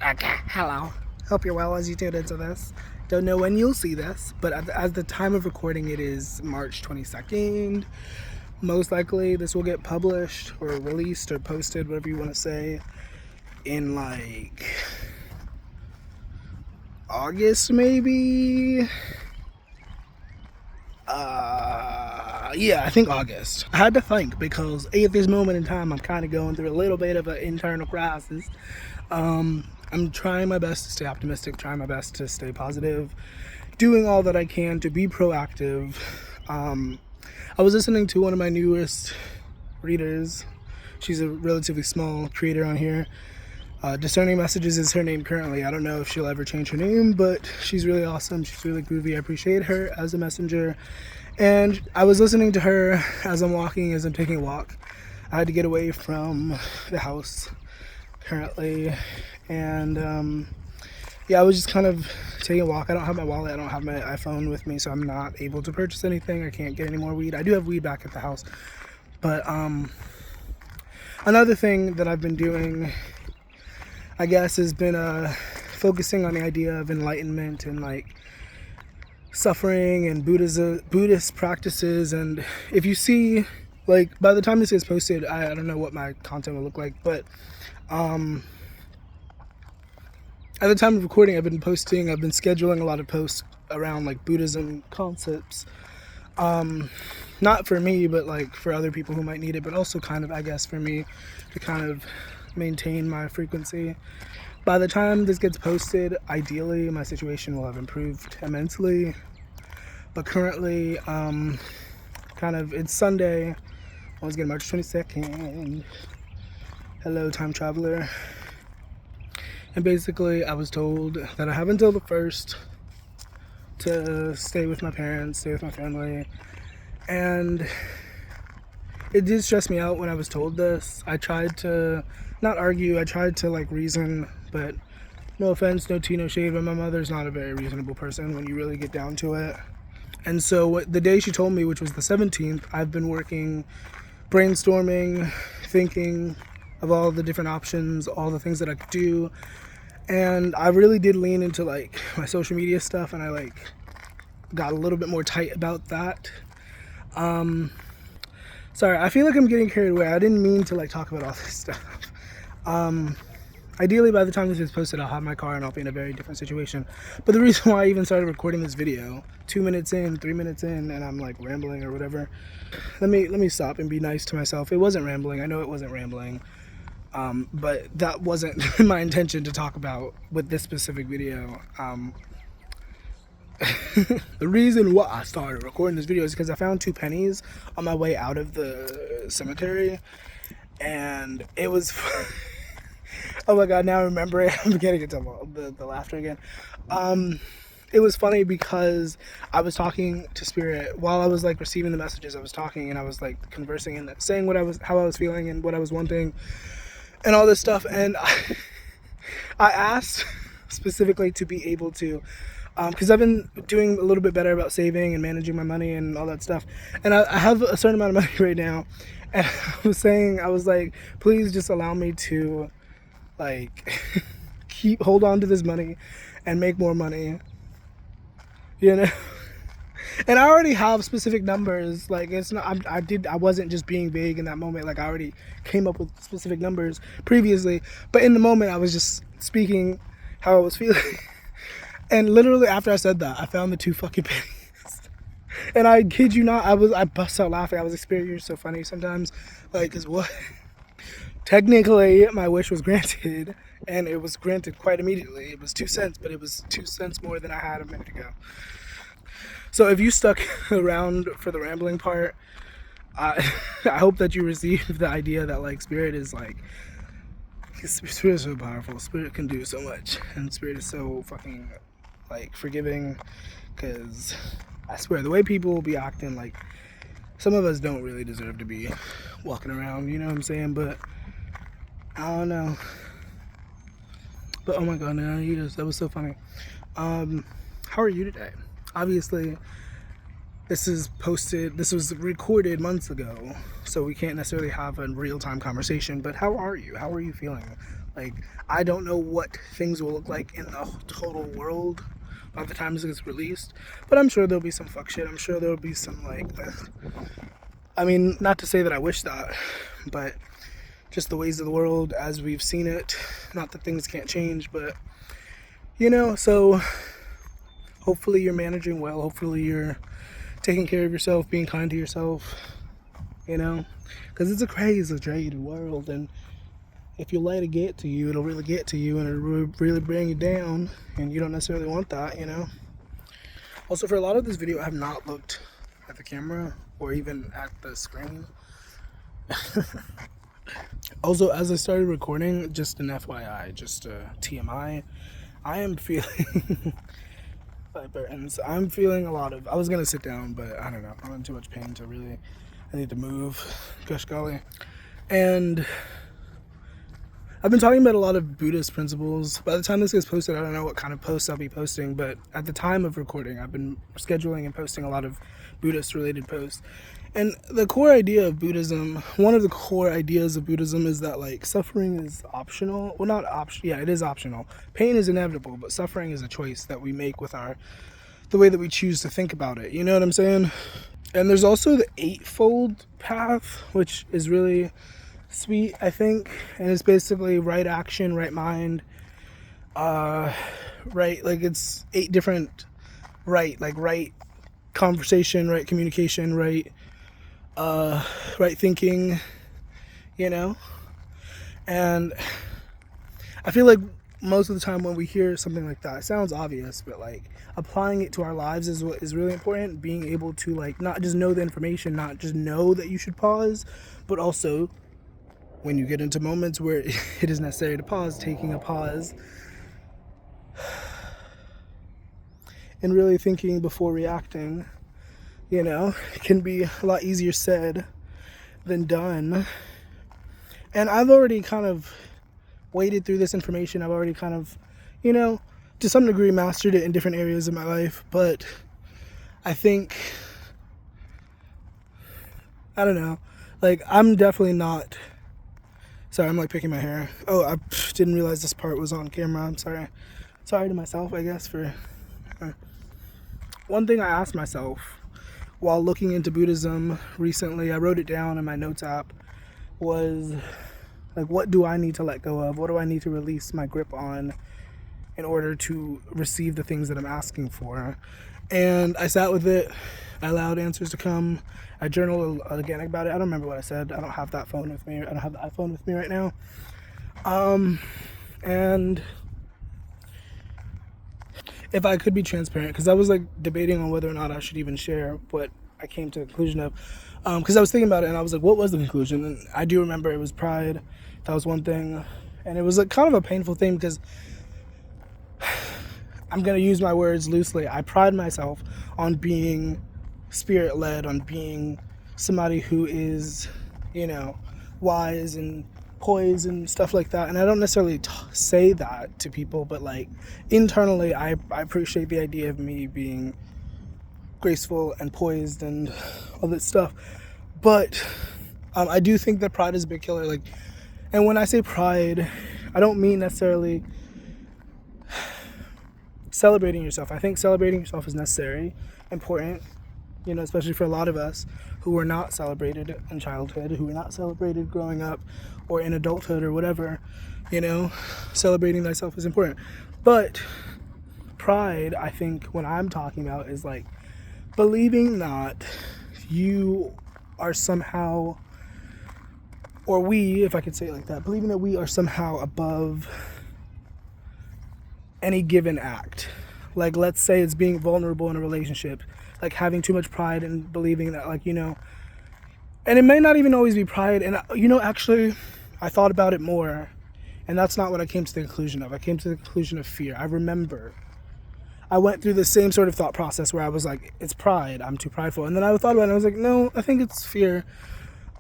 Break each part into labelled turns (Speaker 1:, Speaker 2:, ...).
Speaker 1: Okay, hello. Hope you're well as you tune into this. Don't know when you'll see this, but at the time of recording, it is March 22nd. Most likely, this will get published or released or posted, whatever you want to say, in like August, maybe. Yeah, I think August. I had to think because at this moment in time, I'm kind of going through a little bit of an internal crisis. I'm trying my best to stay optimistic, trying my best to stay positive, doing all that I can to be proactive. I was listening to one of my newest readers. She's a relatively small creator on here. Discerning Messages is her name currently. I don't know if she'll ever change her name, but she's really awesome. She's really groovy. I appreciate her as a messenger. And I was listening to her as I'm walking, as I'm taking a walk. I had to get away from the house currently. And yeah, I was just kind of taking a walk. I don't have my wallet. I don't have my iPhone with me, so I'm not able to purchase anything. I can't get any more weed. I do have weed back at the house. But another thing that I've been doing, I guess, has been focusing on the idea of enlightenment and like suffering and Buddhist practices. And if you see, like, by the time this gets posted, I don't know what my content will look like, but at the time of recording, I've been scheduling a lot of posts around like Buddhism concepts. Not for me, but like for other people who might need it, but also kind of, I guess, for me to kind of maintain my frequency. By the time this gets posted, ideally my situation will have improved immensely. But currently, it's Sunday. Once again, March 22nd. Hello, time traveler. And basically, I was told that I have until the 1st to stay with my parents, stay with my family. And it did stress me out when I was told this. I tried to not argue, I tried to like reason, but no offense, no tea, no shade, but my mother's not a very reasonable person when you really get down to it. And so the day she told me, which was the 17th, I've been working, brainstorming, thinking of all the different options, all the things that I could do. And I really did lean into like my social media stuff, and I like got a little bit more tight about that. Sorry, I feel like I'm getting carried away. I didn't mean to like talk about all this stuff. Ideally, by the time this is posted, I'll have my car and I'll be in a very different situation. But the reason why I even started recording this video, 2 minutes in, 3 minutes in, and I'm like rambling or whatever, let me stop and be nice to myself. It wasn't rambling. I know it wasn't rambling. But that wasn't my intention to talk about with this specific video. The reason why I started recording this video is because I found 2 pennies on my way out of the cemetery, and it was oh my god, now I remember it. I'm getting into the laughter again. It was funny because I was talking to Spirit while I was like receiving the messages. I was talking and I was like conversing and saying how I was feeling and what I was wanting and all this stuff. And I asked specifically to be able to, because I've been doing a little bit better about saving and managing my money and all that stuff. And I have a certain amount of money right now. And I was like, please just allow me to like hold on to this money and make more money, you know. And I already have specific numbers. Like, it's not, I wasn't just being vague in that moment. Like, I already came up with specific numbers previously, but in the moment I was just speaking how I was feeling. And literally after I said that, I found the 2 fucking pennies. And I kid you not, I bust out laughing. I was like, Spirit, you're so funny sometimes. Like, cause what? Technically, my wish was granted, and it was granted quite immediately. It was 2 cents, but it was 2 cents more than I had a minute ago. So if you stuck around for the rambling part, I hope that you receive the idea that like Spirit is like, Spirit is so powerful. Spirit can do so much, and Spirit is so fucking like forgiving. Cause I swear, the way people will be acting, like some of us don't really deserve to be walking around. You know what I'm saying? But I don't know. But oh my god, that was so funny. How are you today? Obviously, this was recorded months ago, so we can't necessarily have a real-time conversation. But how are you? How are you feeling? Like, I don't know what things will look like in the total world by the time this gets released, but I'm sure there'll be some fuck shit. I'm sure there'll be some, like, I mean, not to say that I wish that, but just the ways of the world as we've seen it. Not that things can't change, but, you know, so hopefully you're managing well. Hopefully you're taking care of yourself, being kind to yourself, you know, because it's a crazy, jaded world, and if you let it get to you, it'll really get to you, and it'll really bring you down, and you don't necessarily want that, you know. Also, for a lot of this video, I have not looked at the camera or even at the screen. Also, as I started recording, just an FYI, just a TMI, I am feeling I'm feeling a lot of, I was gonna sit down, but I don't know, I'm in too much pain to really, I need to move, gosh golly. And I've been talking about a lot of Buddhist principles. By the time this gets posted, I don't know what kind of posts I'll be posting, but at the time of recording, I've been scheduling and posting a lot of Buddhist related posts. And the core idea of Buddhism, one of the core ideas of Buddhism is that, like, suffering is optional. Well, not optional, yeah, it is optional. Pain is inevitable, but suffering is a choice that we make with the way that we choose to think about it. You know what I'm saying? And there's also the Eightfold Path, which is really sweet, I think, and it's basically right action, right mind, right, like, it's 8 different right conversation, right communication, right thinking, you know. And I feel like most of the time when we hear something like that, it sounds obvious, but, like, applying it to our lives is what is really important. Being able to, like, not just know the information, not just know that you should pause, but also when you get into moments where it is necessary to pause, taking a pause and really thinking before reacting, you know, can be a lot easier said than done. And I've already kind of waded through this information. I've already kind of, you know, to some degree mastered it in different areas of my life, but I think, I don't know, like, I'm definitely not. Sorry, I'm, like, picking my hair. Oh, I didn't realize this part was on camera. I'm sorry. Sorry to myself, I guess, for... One thing I asked myself while looking into Buddhism recently, I wrote it down in my notes app, was, like, what do I need to let go of? What do I need to release my grip on in order to receive the things that I'm asking for? And I sat with it. I allowed answers to come. I journaled again about it. I don't remember what I said. I don't have that phone with me. I don't have the iPhone with me right now. And if I could be transparent, because I was, like, debating on whether or not I should even share what I came to the conclusion of. Because I was thinking about it, and I was like, what was the conclusion? And I do remember it was pride. That was one thing. And it was, like, kind of a painful thing, because I'm going to use my words loosely. I pride myself on being spirit-led, on being somebody who is, you know, wise and poised and stuff like that. And I don't necessarily say that to people, but, like, internally, I appreciate the idea of me being graceful and poised and all that stuff. But I do think that pride is a big killer. Like, and when I say pride, I don't mean necessarily celebrating yourself. I think celebrating yourself is necessary, important, you know, especially for a lot of us who were not celebrated in childhood, who were not celebrated growing up or in adulthood or whatever, you know, celebrating thyself is important. But pride, I think, when I'm talking about, is, like, believing that you are somehow, or we, if I could say it like that, believing that we are somehow above any given act. Like, let's say it's being vulnerable in a relationship, like having too much pride and believing that, like, you know, and it may not even always be pride. And, you know, actually, I thought about it more, and that's not what I came to the conclusion of. I came to the conclusion of fear. I remember I went through the same sort of thought process where I was like, it's pride, I'm too prideful. And then I thought about it and I was like, no, I think it's fear.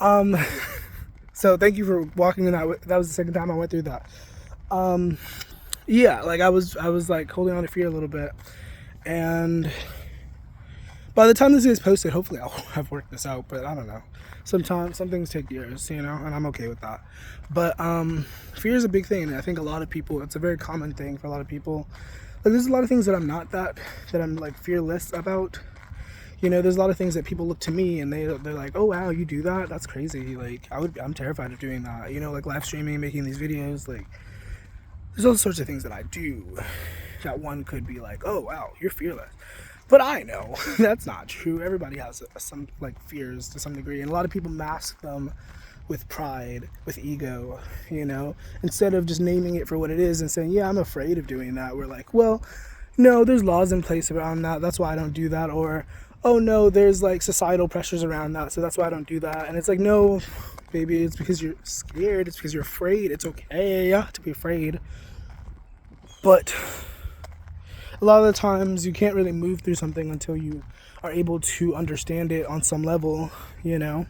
Speaker 1: So thank you for walking in that. That was the second time I went through that. Yeah, like, I was like holding on to fear a little bit. And By the time this is posted, hopefully I'll have worked this out, but I don't know. Sometimes some things take years, and I'm okay with that. But fear is a big thing, and I think a lot of people, it's a very common thing for a lot of people. Like, there's a lot of things that I'm not that I'm like fearless about. There's a lot of things that people look to me and they're like, oh wow, you do that? That's crazy. Like, I'm terrified of doing that. Like live streaming, making these videos. Like, there's all sorts of things that I do that one could be like, oh wow, you're fearless. But I know that's not true. Everybody has some like fears to some degree, and a lot of people mask them with pride, with ego, instead of just naming it for what it is and saying, yeah, I'm afraid of doing that. We're like, well, no, there's laws in place around that. That's why I don't do that. Or, oh no, there's like societal pressures around that, so that's why I don't do that. And it's like, no, baby, it's because you're scared. It's because you're afraid. It's okay to be afraid. But a lot of the times you can't really move through something until you are able to understand it on some level, And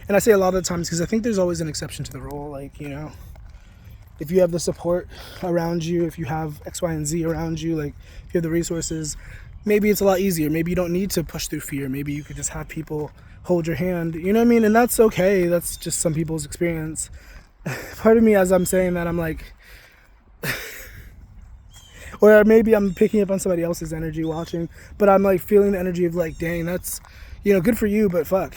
Speaker 1: I say a lot of the times because I think there's always an exception to the rule. Like, if you have the support around you, if you have X, Y, and Z around you, like if you have the resources, maybe it's a lot easier. Maybe you don't need to push through fear. Maybe you could just have people hold your hand. You know what I mean? And that's okay. That's just some people's experience. Part of me, as I'm saying that, I'm like... Or maybe I'm picking up on somebody else's energy watching, but I'm like feeling the energy of like, dang, that's, good for you, but fuck.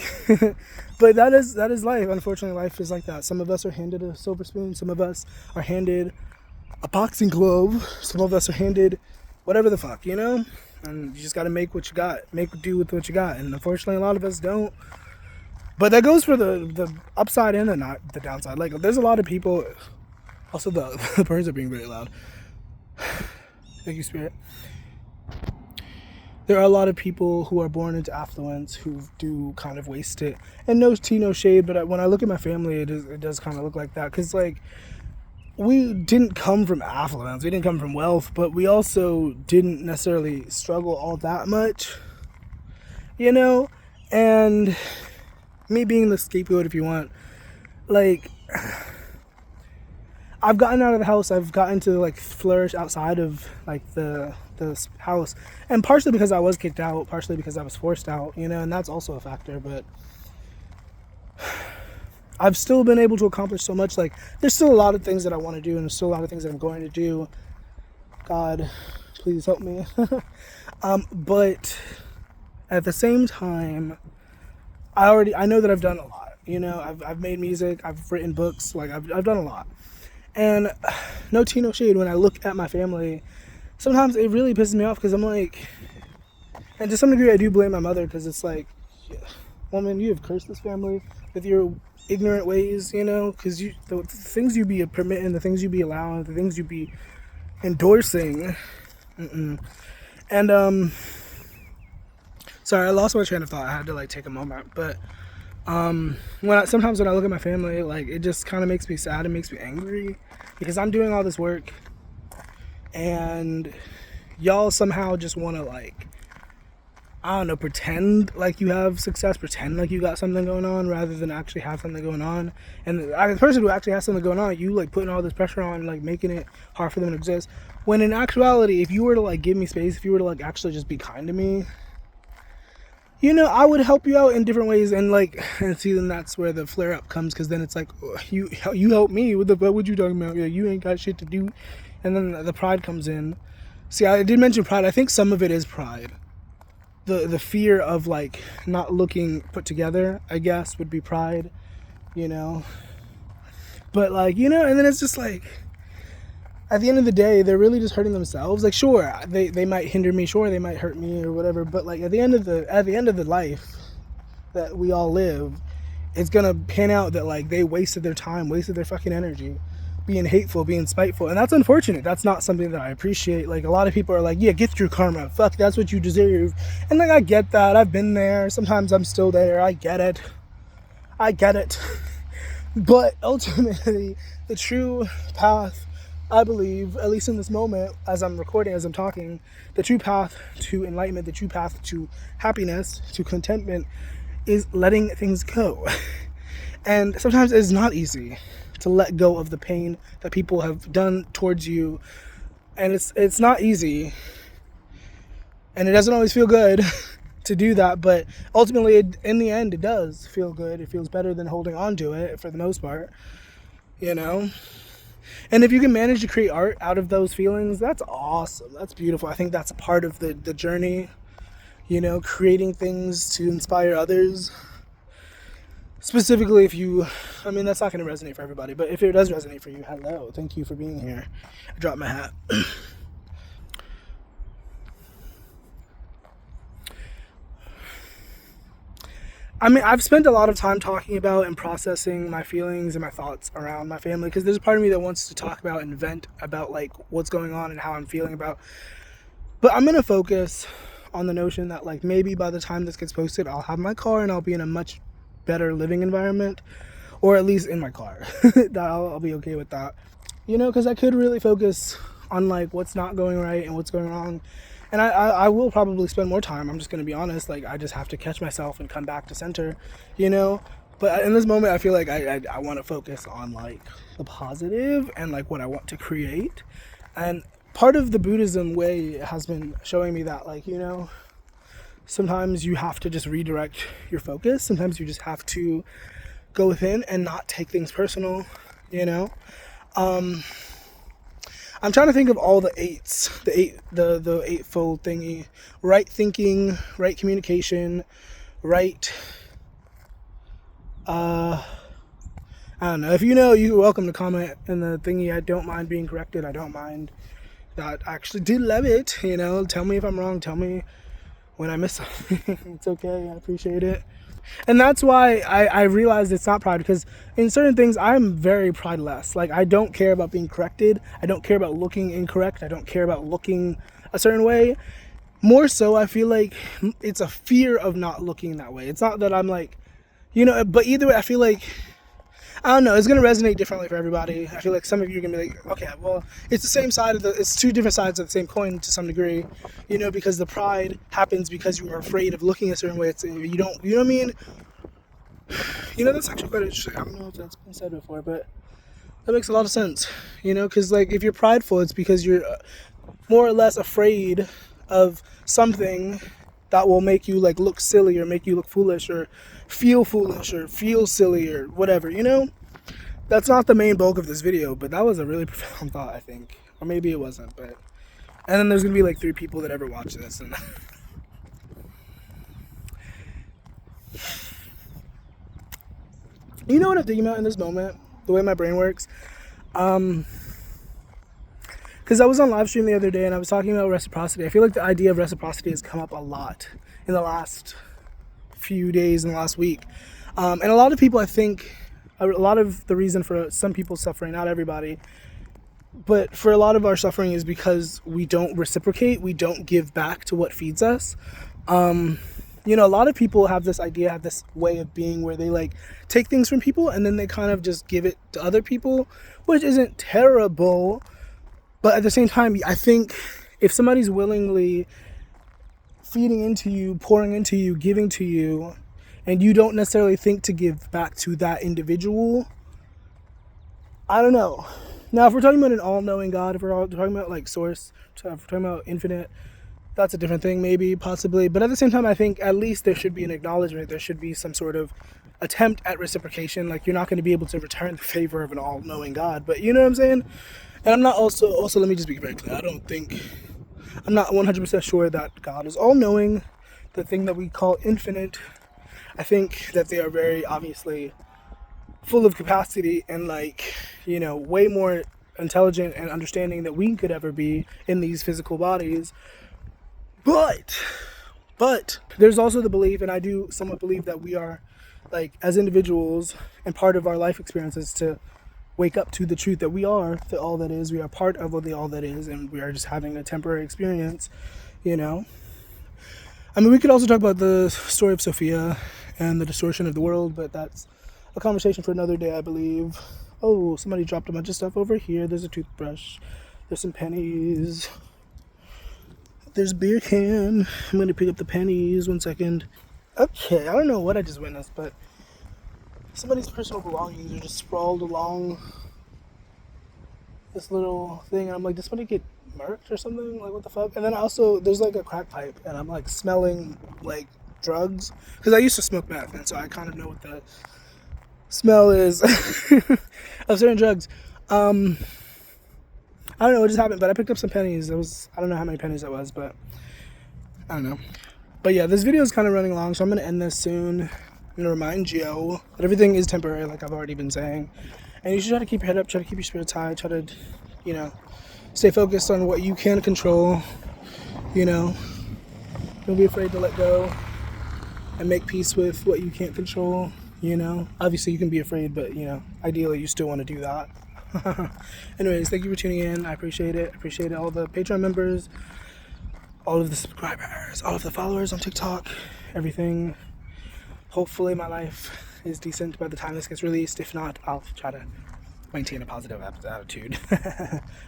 Speaker 1: But that is life. Unfortunately, life is like that. Some of us are handed a silver spoon. Some of us are handed a boxing glove. Some of us are handed whatever the fuck, And you just got to make what you got. Make do with what you got. And unfortunately, a lot of us don't. But that goes for the upside and the downside. Like, there's a lot of people. Also, the birds are being very loud. Thank you, Spirit. There are a lot of people who are born into affluence who do kind of waste it. And no tea, no shade, but when I look at my family, it does kind of look like that. Because, like, we didn't come from affluence. We didn't come from wealth, but we also didn't necessarily struggle all that much. And me being the scapegoat, if you want, like... I've gotten out of the house. I've gotten to like flourish outside of like the house, and partially because I was kicked out, partially because I was forced out, and that's also a factor. But I've still been able to accomplish so much. Like, there's still a lot of things that I want to do, and there's still a lot of things that I'm going to do. God, please help me. But at the same time, I know that I've done a lot. I've made music, I've written books, like I've done a lot. And no tea, no shade, when I look at my family, sometimes it really pisses me off because I'm like, and to some degree I do blame my mother because it's like, woman, you have cursed this family with your ignorant ways, because the things you be permitting, the things you be allowing, the things you be endorsing. And, sorry, I lost my train of thought. I had to like take a moment, but sometimes when I look at my family, like, it just kind of makes me sad. It makes me angry because I'm doing all this work and y'all somehow just want to, like, I don't know, pretend like you have success, pretend like you got something going on rather than actually have something going on. And the person who actually has something going on, you like putting all this pressure on, like making it hard for them to exist. When in actuality, if you were to like give me space, if you were to like actually just be kind to me, I would help you out in different ways, and see, then that's where the flare up comes, because then it's like, oh, you help me, what the fuck, what you talking about? Yeah, you ain't got shit to do, and then the pride comes in. See, I did mention pride. I think some of it is pride. The fear of like not looking put together, I guess, would be pride, But like, and then it's just like, at the end of the day, they're really just hurting themselves. Like, sure, they might hinder me, sure, they might hurt me or whatever, but like at the end of the life that we all live, it's gonna pan out that like they wasted their time, wasted their fucking energy, being hateful, being spiteful, and that's unfortunate. That's not something that I appreciate. Like, a lot of people are like, yeah, get through karma, fuck, that's what you deserve. And like, I get that, I've been there, sometimes I'm still there, I get it. But ultimately, the true path, I believe, at least in this moment, as I'm recording, as I'm talking, the true path to enlightenment, the true path to happiness, to contentment, is letting things go. And sometimes it's not easy to let go of the pain that people have done towards you. And it's not easy. And it doesn't always feel good to do that, but ultimately, in the end, it does feel good. It feels better than holding on to it for the most part, you know? And if you can manage to create art out of those feelings, that's awesome. That's beautiful. I think that's a part of the journey, you know, creating things to inspire others. Specifically, if you, I mean, that's not going to resonate for everybody, but if it does resonate for you, hello. Thank you for being here. I dropped my hat. I mean, I've spent a lot of time talking about and processing my feelings and my thoughts around my family, because there's a part of me that wants to talk about and vent about like what's going on and how I'm feeling about. But I'm going to focus on the notion that like maybe by the time this gets posted, I'll have my car and I'll be in a much better living environment, or at least in my car. I'll be okay with that, you know, because I could really focus on like what's not going right and what's going wrong. And I will probably spend more time. I'm just going to be honest. Like, I just have to catch myself and come back to center, you know? But in this moment, I feel like I want to focus on, like, the positive and, like, what I want to create. And part of the Buddhism way has been showing me that, like, you know, sometimes you have to just redirect your focus. Sometimes you just have to go within and not take things personal, you know? I'm trying to think of all the eights, the eightfold thingy: right thinking, right communication, right. I don't know. If you know, you're welcome to comment in the thingy. I don't mind being corrected. I don't mind that. I actually do love it. You know, tell me if I'm wrong. Tell me when I miss something. It's okay. I appreciate it. And that's why I realized it's not pride, because in certain things I'm very prideless. Like, I don't care about being corrected. I don't care about looking incorrect. I don't care about looking a certain way. More so, I feel like it's a fear of not looking that way. It's not that I'm like, you know, but either way, I feel like, I don't know, it's going to resonate differently for everybody. I feel like some of you are going to be like, okay, well, it's the same side of it's two different sides of the same coin to some degree, you know, because the pride happens because you are afraid of looking a certain way. It's, you know what I mean? You know, that's actually quite interesting. I don't know if that's been said before, but that makes a lot of sense, you know, because, like, if you're prideful, it's because you're more or less afraid of something that will make you, like, look silly or make you look foolish or feel silly or whatever, you know? That's not the main bulk of this video, but that was a really profound thought, I think. Or maybe it wasn't, but... And then there's gonna be, like, 3 people that ever watch this, and... You know what I'm thinking about in this moment? The way my brain works? Because I was on live stream the other day and I was talking about reciprocity. I feel like the idea of reciprocity has come up a lot in the last few days, in the last week. And a lot of people, I think, a lot of the reason for some people's suffering, not everybody, but for a lot of our suffering is because we don't reciprocate, we don't give back to what feeds us. You know, a lot of people have this idea, have this way of being where they, like, take things from people and then they kind of just give it to other people, which isn't terrible. But at the same time, I think if somebody's willingly feeding into you, pouring into you, giving to you, and you don't necessarily think to give back to that individual, I don't know. Now, if we're talking about an all-knowing God, if we're all talking about, like, source, if we're talking about infinite, that's a different thing, maybe, possibly. But at the same time, I think at least there should be an acknowledgement. There should be some sort of attempt at reciprocation. Like, you're not going to be able to return the favor of an all-knowing God. But you know what I'm saying? And I'm not also, let me just be very clear. I'm not 100% sure that God is all-knowing. The thing that we call infinite, I think that they are very obviously full of capacity and, like, you know, way more intelligent and understanding than we could ever be in these physical bodies. But there's also the belief, and I do somewhat believe, that we are, like, as individuals, and part of our life experiences to wake up to the truth that we are the all that is. We are part of the all that is, and we are just having a temporary experience, you know. I mean, we could also talk about the story of Sophia and the distortion of the world, but that's a conversation for another day, I believe. Oh, somebody dropped a bunch of stuff over here. There's a toothbrush. There's some pennies. There's a beer can. I'm going to pick up the pennies. 1 second. Okay, I don't know what I just witnessed, but somebody's personal belongings are just sprawled along this little thing. And I'm like, did somebody get murked or something? Like, what the fuck? And then also, there's, like, a crack pipe, and I'm, like, smelling, like, drugs, because I used to smoke meth, and so I kind of know what the smell is of certain drugs. I don't know what just happened, but I picked up some pennies. I don't know how many pennies that was, but I don't know. But yeah, this video is kind of running long, so I'm gonna end this soon. I'm gonna remind you that everything is temporary, like I've already been saying, and you should try to keep your head up, try to keep your spirits high, try to, you know, stay focused on what you can control. You know, don't be afraid to let go and make peace with what you can't control. You know, obviously you can be afraid, but you know, ideally you still want to do that. Anyways, thank you for tuning in. I appreciate it. I appreciate all the Patreon members, all of the subscribers, all of the followers on TikTok, everything. Hopefully my life is decent by the time this gets released. If not, I'll try to maintain a positive attitude.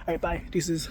Speaker 1: Alright, bye. Deuces.